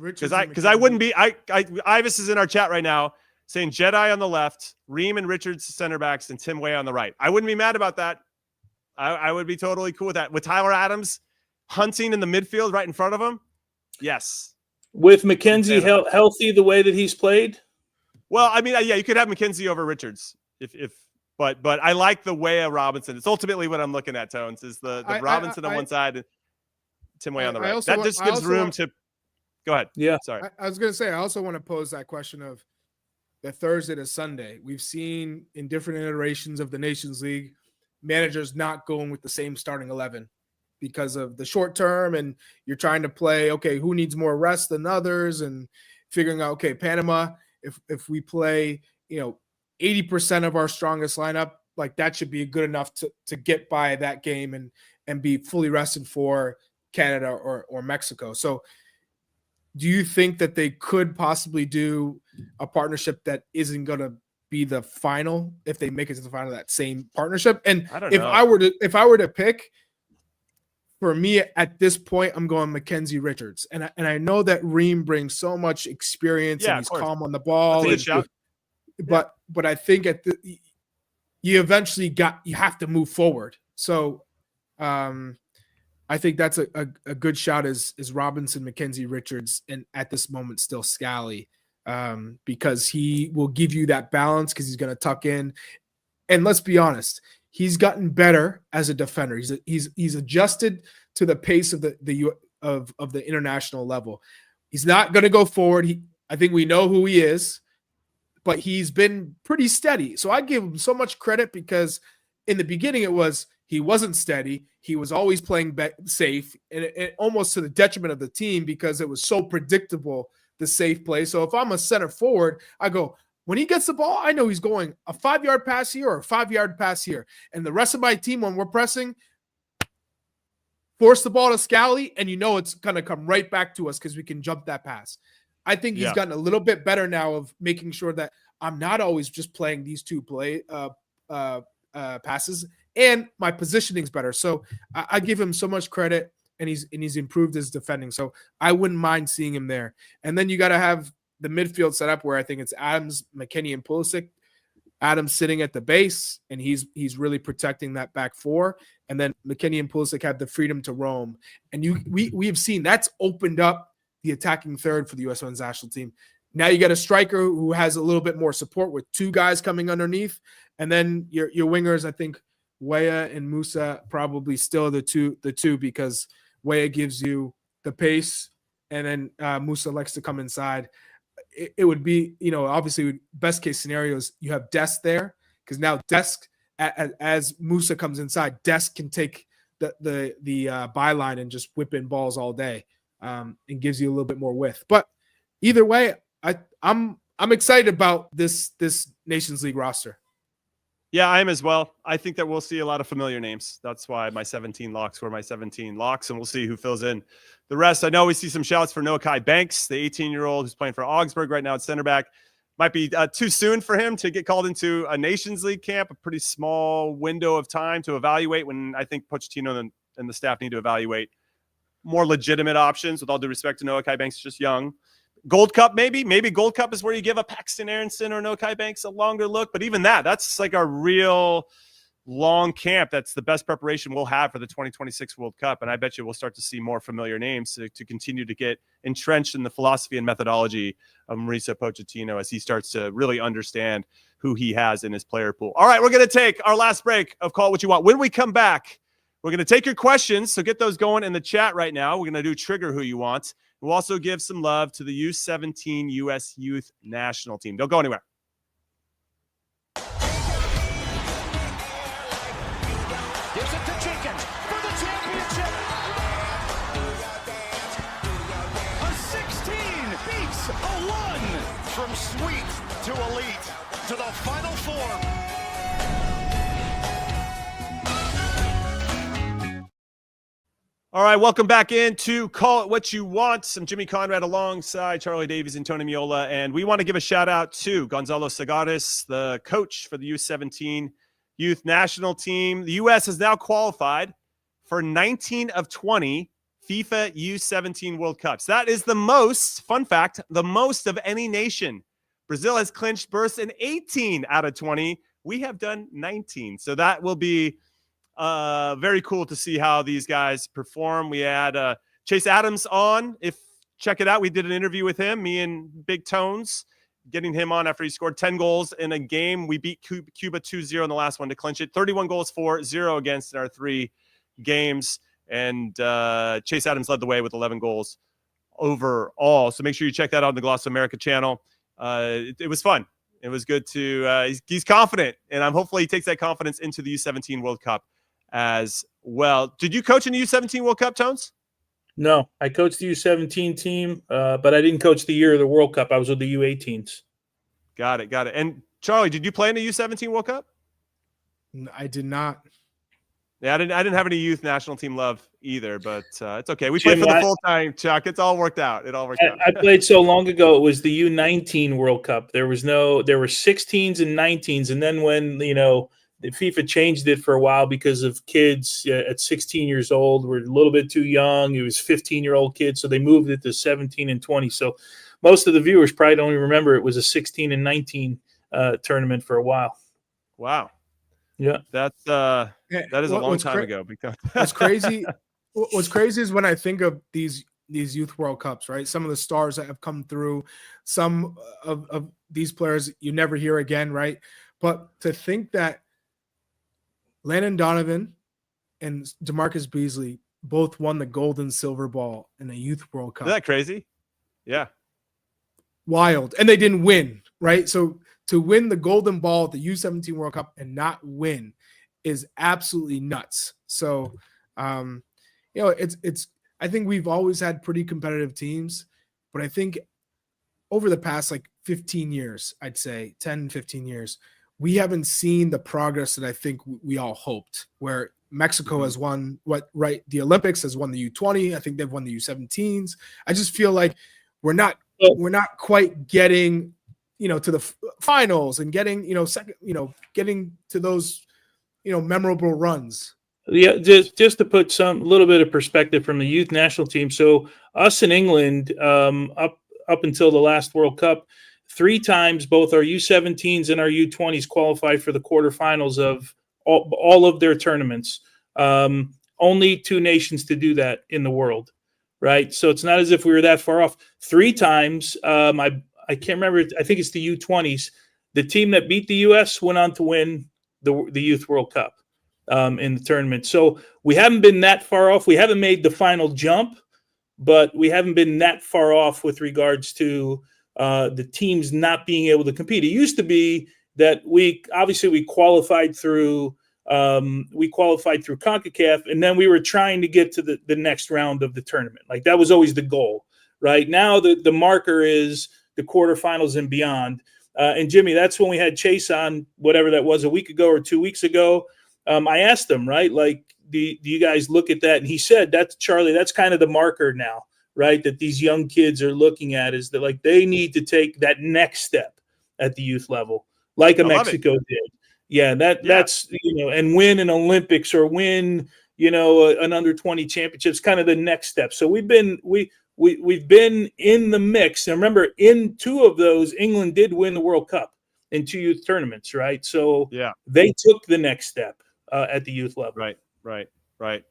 Because I wouldn't be. Ivis is in our chat right now saying Jedi on the left, Ream and Richards center backs, and Tim Weah on the right. I wouldn't be mad about that. I would be totally cool with that. With Tyler Adams hunting in the midfield right in front of him. Yes. With McKenzie healthy the way that he's played? Well, I mean, yeah, you could have McKenzie over Richards but I like the way of Robinson. It's ultimately what I'm looking at, Tones, is the Robinson on one side and Tim Weah on the right. That just gives room to go ahead. Yeah. Sorry. I was going to say, I also want to pose that question of the Thursday to Sunday. We've seen in different iterations of the Nations League, managers not going with the same starting 11. Because of the short term, and you're trying to play, okay, who needs more rest than others, and figuring out, okay, Panama, if we play, 80% of our strongest lineup, like that should be good enough to get by that game and be fully rested for Canada or Mexico. So do you think that they could possibly do a partnership that isn't going to be the final if they make it to the final, that same partnership? And if I were to pick, for me, at this point, I'm going McKenzie Richards. And I know that Ream brings so much experience and he's calm on the ball. But I think you eventually have to move forward. So I think that's a good shout is Robinson, McKenzie Richards, and at this moment still Scally. because he will give you that balance because he's going to tuck in. And let's be honest, he's gotten better as a defender. He's adjusted to the pace of the international level. He's not going to go forward. I think we know who he is, but he's been pretty steady. So I give him so much credit because in the beginning he wasn't steady. He was always playing safe, and it almost to the detriment of the team because it was so predictable, the safe play. So if I'm a center forward, I go, when he gets the ball, I know he's going a 5-yard pass here or a 5-yard pass here. And the rest of my team, when we're pressing, force the ball to Scally, and it's going to come right back to us because we can jump that pass. I think he's gotten a little bit better now of making sure that I'm not always just playing these two passes, and my positioning's better. So I give him so much credit, and he's improved his defending. So I wouldn't mind seeing him there. And then you got to have the midfield set up where I think it's Adams, McKennie, and Pulisic. Adams sitting at the base, and he's really protecting that back four. And then McKennie and Pulisic have the freedom to roam. And we have seen that's opened up the attacking third for the U.S. Men's National Team. Now you got a striker who has a little bit more support with two guys coming underneath. And then your wingers, I think Weah and Musa probably still the two because Weah gives you the pace, and then Musa likes to come inside. It would be, obviously best case scenarios, you have Dest there because now Dest, as Musa comes inside, Dest can take the byline and just whip in balls all day, and gives you a little bit more width. But either way, I'm excited about this Nations League roster. Yeah, I am as well. I think that we'll see a lot of familiar names. That's why my 17 locks were my 17 locks, and we'll see who fills in the rest. I know we see some shouts for Nokai Banks, the 18-year-old who's playing for Augsburg right now at center back. Might be too soon for him to get called into a Nations League camp, a pretty small window of time to evaluate, when I think Pochettino and the staff need to evaluate more legitimate options. With all due respect to Nokai Banks, just young. Gold Cup, maybe Gold Cup is where you give a Paxten, Aaronson, or Nokai Banks a longer look. But even that's like a real long camp. That's the best preparation we'll have for the 2026 World Cup. And I bet you we'll start to see more familiar names to continue to get entrenched in the philosophy and methodology of Mauricio Pochettino as he starts to really understand who he has in his player pool. All right, we're going to take our last break of Call It What You Want. When we come back, we're going to take your questions. So get those going in the chat right now. We're going to do Trigger Who You Want. We'll also give some love to the U17 U.S. Youth National Team. Don't go anywhere. Gives it to Jenkins for the championship. A 16 beats a 1. From sweet to elite to the Final Four. All right, welcome back into Call It What You Want. I'm Jimmy Conrad alongside Charlie Davies and Tony Meola, and we want to give a shout out to Gonzalo Segares, the coach for the U17 Youth National Team. The U.S. has now qualified for 19 of 20 FIFA U17 World Cups. That is the most, fun fact, the most of any nation. Brazil has clinched berths in 18 out of 20. We have done 19. So that will be very cool to see how these guys perform. We had Chase Adams on. Check it out. We did an interview with him, me and Big Tones, getting him on after he scored 10 goals in a game. We beat Cuba 2-0 in the last one to clinch it. 31 goals for, 0 against in our 3 games. And Chase Adams led the way with 11 goals overall. So make sure you check that out on the Gloss America channel. It was fun. It was good to he's confident, and hopefully he takes that confidence into the U17 World Cup as well. Did you coach in the U17 World Cup, Tones? No, I coached the U17 team, but I didn't coach the year of the World Cup. I was with the U18s. Got it. And Charlie, did you play in the U17 World Cup? I did not. Yeah, I didn't have any youth national team love either, but it's okay. We played for the full time, Chuck. It's all worked out. It all worked out. I played so long ago. It was the U19 World Cup. There were 16s and 19s, and then when the FIFA changed it for a while because of kids at 16 years old were a little bit too young. It was 15-year-old kids, so they moved it to 17 and 20. So most of the viewers probably don't even remember it was a 16 and 19 tournament for a while. Wow. Yeah, that is a long time ago. What's crazy? What's crazy is when I think of these these youth World Cups, right? Some of the stars that have come through, some of these players you never hear again, right? But to think that Landon Donovan and DeMarcus Beasley both won the gold and silver ball in the Youth World Cup. Isn't that crazy? Yeah. Wild. And they didn't win, right? So to win the golden ball at the U17 World Cup and not win is absolutely nuts. So, it's I think we've always had pretty competitive teams, but I think over the past 15 years, I'd say 10, 15 years, we haven't seen the progress that I think we all hoped, where Mexico has won the Olympics, has won the U20. I think they've won the U17s. I just feel like we're not quite getting, to the finals and getting, getting to those, memorable runs. Yeah, just to put a little bit of perspective from the youth national team. So us in England, up until the last World Cup, 3 times both our U17s and our U20s qualified for the quarterfinals of all of their tournaments. Only 2 nations to do that in the world, right? So it's not as if we were that far off. 3 times, I can't remember. I think it's the U20s. The team that beat the U.S. went on to win the Youth World Cup in the tournament. So we haven't been that far off. We haven't made the final jump, but we haven't been that far off with regards to the teams not being able to compete. It used to be that we qualified through CONCACAF, and then we were trying to get to the next round of the tournament. Like that was always the goal. Right now, the marker is the quarterfinals and beyond. And Jimmy, that's when we had Chase on, whatever that was, a week ago or 2 weeks ago. I asked him, right, do you guys look at that? And he said, that's kind of the marker now, right, that these young kids are looking at, is that they need to take that next step at the youth level, like Mexico did. Yeah, that's, and win an Olympics or win, an under-20 championships, kind of the next step. So we've been in the mix. And remember, in 2 of those, England did win the World Cup in 2 youth tournaments, right? So they took the next step at the youth level. Right. All right,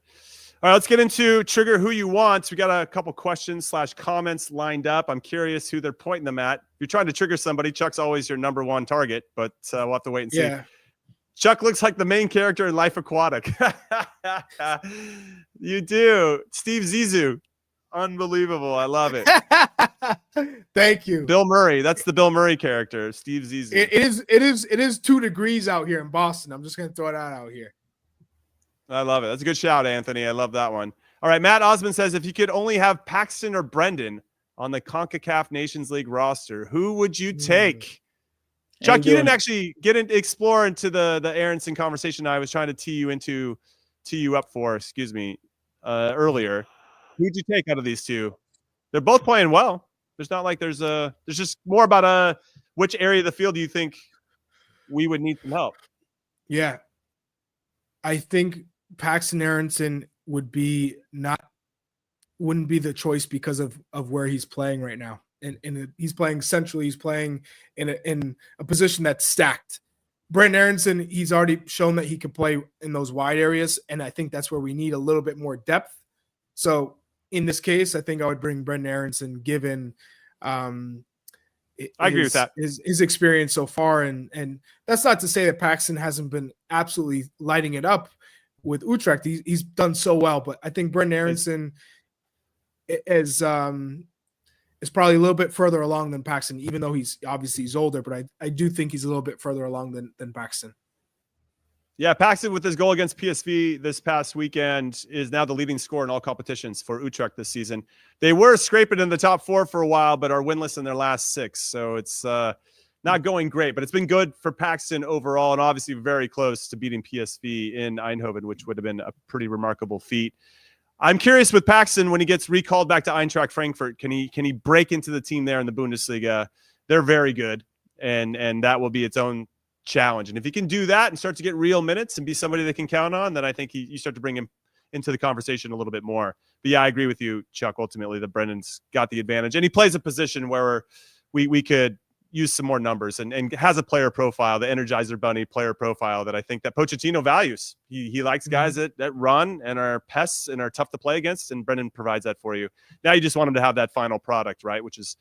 let's get into Trigger Who You Want. We got a couple questions / comments lined up. I'm curious who they're pointing them at. If you're trying to trigger somebody, Chuck's always your number 1 target, but we'll have to wait and see. Yeah. Chuck looks like the main character in Life Aquatic. You do. Steve Zissou. Unbelievable. I love it. Thank you. Bill Murray. That's the Bill Murray character, Steve Zissou. It is 2 degrees out here in Boston. I'm just going to throw that out here. I love it. That's a good shout, Anthony. I love that one. All right. Matt Osmond says, if you could only have Paxten or Brenden on the CONCACAF Nations League roster, who would you take? Chuck, you didn't actually explore into the Aaronson conversation I was trying to tee you up for, earlier. Who'd you take out of these 2? They're both playing well. There's not like there's just more about which area of the field do you think we would need some help? Yeah. I think Paxten Aaronson wouldn't be the choice because of where he's playing right now. And he's playing centrally. He's playing in a position that's stacked. Brenden Aaronson, he's already shown that he can play in those wide areas, and I think that's where we need a little bit more depth. So in this case, I think I would bring Brenden Aaronson, given I agree with that. His experience so far, and that's not to say that Paxten hasn't been absolutely lighting it up with Utrecht. He's done so well, but I think Brenden Aaronson is probably a little bit further along than Paxten, even though he's older. But I do think he's a little bit further along than Paxten. Yeah, Paxten, with his goal against PSV this past weekend, is now the leading scorer in all competitions for Utrecht this season. They were scraping in the top 4 for a while, but are winless in their last 6. So it's not going great, but it's been good for Paxten overall, and obviously very close to beating PSV in Eindhoven, which would have been a pretty remarkable feat. I'm curious with Paxten, when he gets recalled back to Eintracht Frankfurt, can he break into the team there in the Bundesliga? They're very good, and that will be its own challenge. And if he can do that and start to get real minutes and be somebody they can count on, then I think you start to bring him into the conversation a little bit more. But yeah, I agree with you, Chuck. Ultimately, that Brendan's got the advantage, and he plays a position where we could use some more numbers and has a player profile, the Energizer Bunny player profile that I think that Pochettino values. He likes guys that run and are pests and are tough to play against, and Brenden provides that for you. Now you just want him to have that final product, right? Which is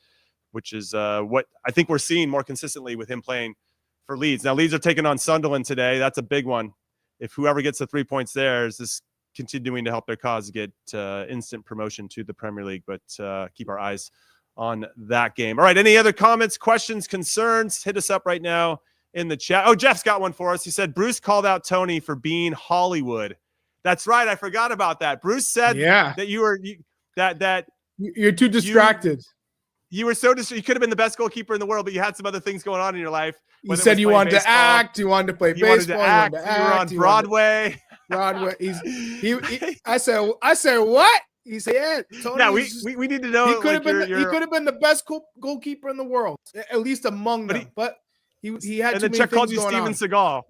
what I think we're seeing more consistently with him playing for Leeds. Now Leeds are taking on Sunderland today. That's a big one. If whoever gets the 3 points there is this continuing to help their cause get instant promotion to the Premier League, but keep our eyes on that game. All right. Any other comments, questions, concerns? Hit us up right now in the chat. Oh, Jeff's got one for us. He said Bruce called out Tony for being Hollywood. That's right. I forgot about that. Bruce said that you're too distracted. You were so distracted. You could have been the best goalkeeper in the world, but you had some other things going on in your life. You said you wanted to act. You wanted to play baseball. You were on Broadway. I said what? He said, "Yeah, Tony." Yeah, we need to know. He could have been. He could have been the best goalkeeper in the world, at least among them. But he had. And too then many Chuck called you going Steven on.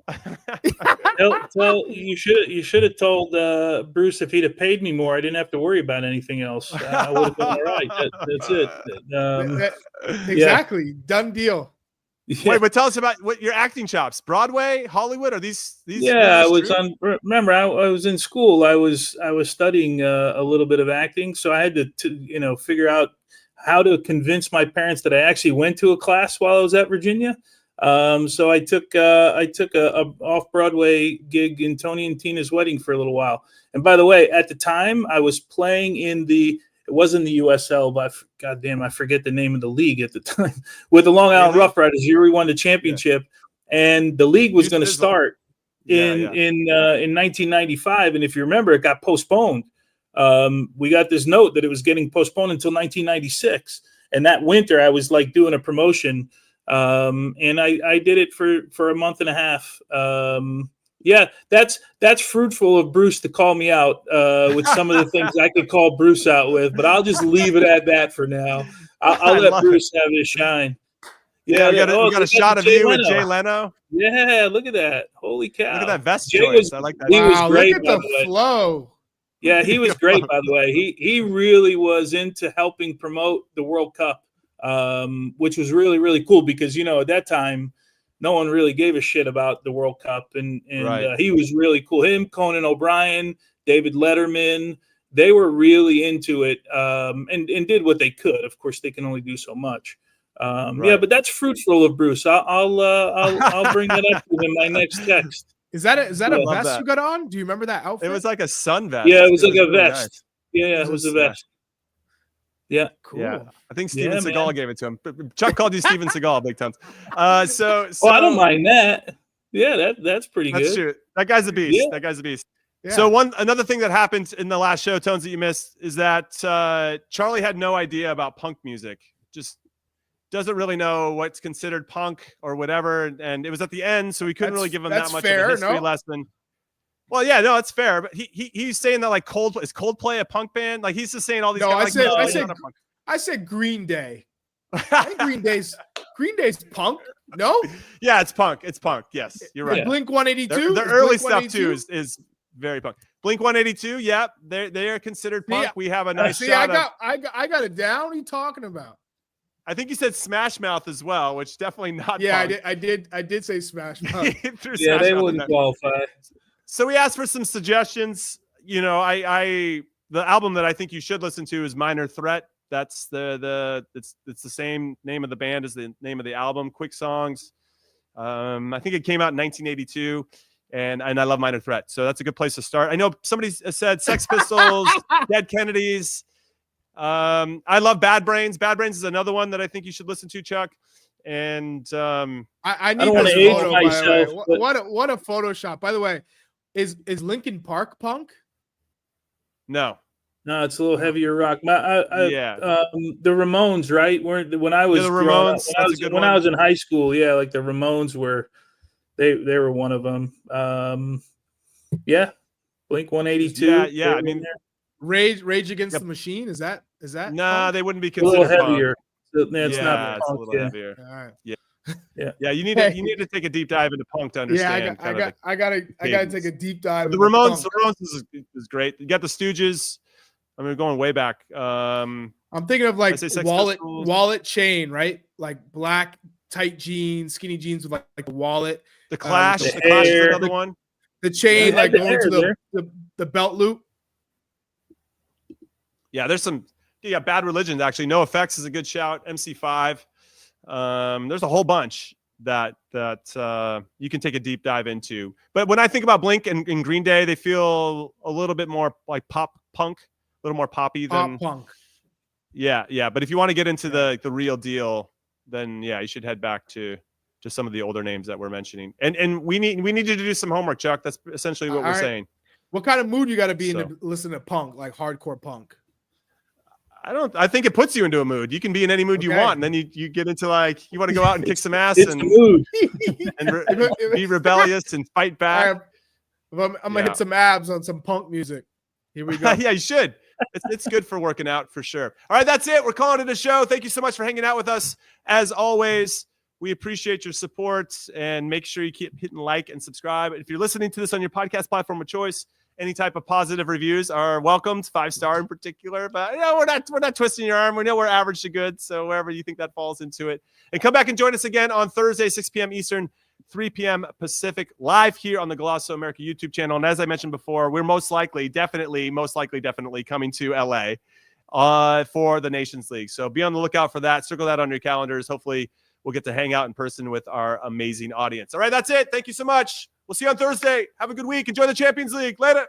Seagal. Well, you should have told Bruce if he'd have paid me more, I didn't have to worry about anything else. I would have been all right. That's it. Exactly. Done deal. Yeah. Wait, but tell us about what your acting chops. Broadway, Hollywood, are these? Yeah, I was on. Remember, I was in school. I was studying a little bit of acting, so I had to figure out how to convince my parents that I actually went to a class while I was at Virginia. So I took a off Broadway gig in Tony and Tina's wedding for a little while. And by the way, at the time, I was playing in it wasn't the USL, but goddamn, I forget the name of the league at the time, with the Long Island Rough Riders. Here we won the championship, and the league was going to start in 1995. And if you remember, it got postponed. We got this note that it was getting postponed until 1996. And that winter, I was like doing a promotion, and I did it for a month and a half. Yeah, that's fruitful of Bruce to call me out with some of the things I could call Bruce out with, but I'll just leave it at that for now. I'll let Bruce have his shine. Yeah, we got a shot of you with Jay Leno. Yeah, look at that. Holy cow. Look at that vest choice. I like that. He was great, look at the flow. Yeah, he was great, by the way. He really was into helping promote the World Cup, which was really, really cool because, at that time, no one really gave a shit about the World Cup, and he was really cool. Him, Conan O'Brien, David Letterman, they were really into it, and did what they could. Of course, they can only do so much. Yeah, but that's fruitful of Bruce. I'll bring that up to him in my next text. Is that a vest you got on? Do you remember that outfit? It was like a sun vest. Yeah, it was like a vest. Nice. Yeah, it was a vest. Yeah, cool. Yeah, I think Steven Seagal gave it to him. Chuck called you Steven Seagal big times. So I don't mind that. Yeah, that's pretty good. That's true. That guy's a beast. Yeah. That guy's a beast. Yeah. So another thing that happened in the last show, Tones, that you missed, is that Charlie had no idea about punk music. Just doesn't really know what's considered punk or whatever, and it was at the end, so we couldn't really give him that much of a history lesson. Well, yeah, no, it's fair, but he's saying that like is Coldplay a punk band? Like he's just saying all these. No, guys, I said Green Day. I think Green Day's punk. No. Yeah, it's punk. It's punk. Yes, you're right. Blink 182. Their early stuff too is very punk. Blink 182. Yep, they are considered punk. Yeah. We have a nice shot. I got it down. What are you talking about? I think you said Smash Mouth as well, which definitely not. Yeah, punk. I did say Smash Mouth. Yeah, they wouldn't qualify. So we asked for some suggestions. The album that I think you should listen to is Minor Threat. That's it's the same name of the band as the name of the album. Quick Songs. I think it came out in 1982, and I love Minor Threat. So that's a good place to start. I know somebody said Sex Pistols, Dead Kennedys. I love Bad Brains. Bad Brains is another one that I think you should listen to, Chuck. And I need don't want to age myself. What a Photoshop. By the way, is Linkin Park punk? No, it's a little heavier rock. The Ramones, right? When I was the Ramones, when I was in high school, yeah, like the Ramones were, they were one of them. Yeah, Blink 182. Yeah. I mean, Rage Against the Machine. Is that? Nah, they wouldn't be a considered little heavier. Punk. It's not it's punk, a little heavier. All right. Yeah. You need to take a deep dive into punk to understand. I gotta take a deep dive. The Ramones is great. You got the Stooges. I mean, going way back. I'm thinking of like Wallet Chain, right? Like black tight jeans, skinny jeans with like a wallet. The Clash. The The Clash is hair. another one. The chain Yeah, like the going hair to there. the belt loop. Yeah, there's some. Yeah, Bad Religion actually. No Effects is a good shout. MC5. There's a whole bunch that you can take a deep dive into. But when I think about Blink and Green Day, they feel a little bit more like pop punk, a little more poppy than Pop punk. Yeah. But if you want to get into the real deal, then yeah, you should head back to some of the older names that we're mentioning. And we need you to do some homework, Chuck. That's essentially what we're saying. What kind of mood you got to be in So. to listen to punk, like hardcore punk? I think it puts you into a mood. You can be in any mood you Okay. want, and then you get into like you want to go out and kick some ass It's and, the mood. and be rebellious and fight back. I'm gonna hit some abs on some punk music. Here we go. Yeah, you should. It's good for working out for sure. All right, that's it. We're calling it a show. Thank you so much for hanging out with us. As always, we appreciate your support, and make sure you keep hitting like and subscribe. If you're listening to this on your podcast platform of choice, any type of positive reviews are welcomed, 5-star in particular. But we're not twisting your arm. We know we're average to good, so wherever you think that falls into it. And come back and join us again on Thursday, 6 p.m. Eastern, 3 p.m. Pacific, live here on the Golasso America YouTube channel. And as I mentioned before, we're most likely definitely coming to LA for the Nations League. So be on the lookout for that. Circle that on your calendars. Hopefully we'll get to hang out in person with our amazing audience. All right, that's it. Thank you so much. We'll see you on Thursday. Have a good week. Enjoy the Champions League. Later.